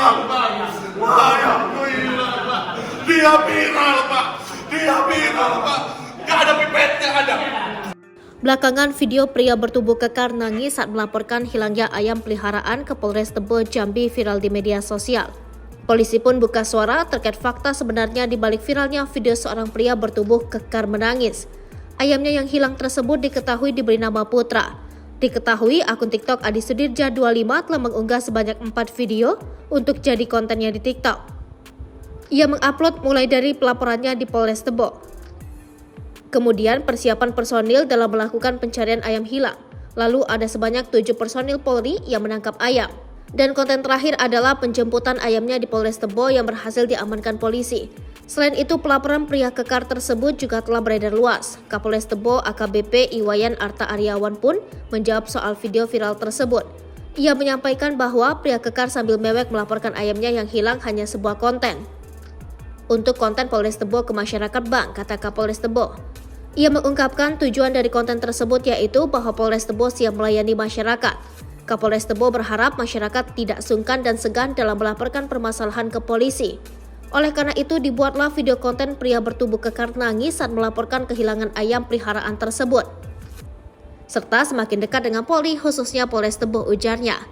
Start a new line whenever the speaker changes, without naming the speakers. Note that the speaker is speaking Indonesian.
hilang, Pak. Ayamku hilang, Pak. Dia viral, Pak. Dia viral, Pak. Gak ada pipetnya, ada.
Belakangan video pria bertubuh kekar nangis saat melaporkan hilangnya ayam peliharaan ke Polres Tebo Jambi viral di media sosial. Polisi pun buka suara terkait fakta sebenarnya di balik viralnya video seorang pria bertubuh kekar menangis. Ayamnya yang hilang tersebut diketahui diberi nama Putra. Diketahui akun TikTok Adi Sudirja 25 telah mengunggah sebanyak 4 video untuk jadi kontennya di TikTok. Ia mengupload mulai dari pelaporannya di Polres Tebo. Kemudian persiapan personil dalam melakukan pencarian ayam hilang. Lalu ada sebanyak 7 personil Polri yang menangkap ayam. Dan konten terakhir adalah penjemputan ayamnya di Polres Tebo yang berhasil diamankan polisi. Selain itu, pelaporan pria kekar tersebut juga telah beredar luas. Kapolres Tebo AKBP Iwayan Arta Aryawan pun menjawab soal video viral tersebut. Ia menyampaikan bahwa pria kekar sambil mewek melaporkan ayamnya yang hilang hanya sebuah konten. Untuk konten Polres Tebo ke masyarakat Bang, kata Kapolres Tebo. Ia mengungkapkan tujuan dari konten tersebut yaitu bahwa Polres Tebo siap melayani masyarakat. Kapolres Tebo berharap masyarakat tidak sungkan dan segan dalam melaporkan permasalahan ke polisi. Oleh karena itu dibuatlah video konten pria bertubuh kekar nangis saat melaporkan kehilangan ayam peliharaan tersebut. Serta semakin dekat dengan Polri khususnya Polres Tebo, ujarnya.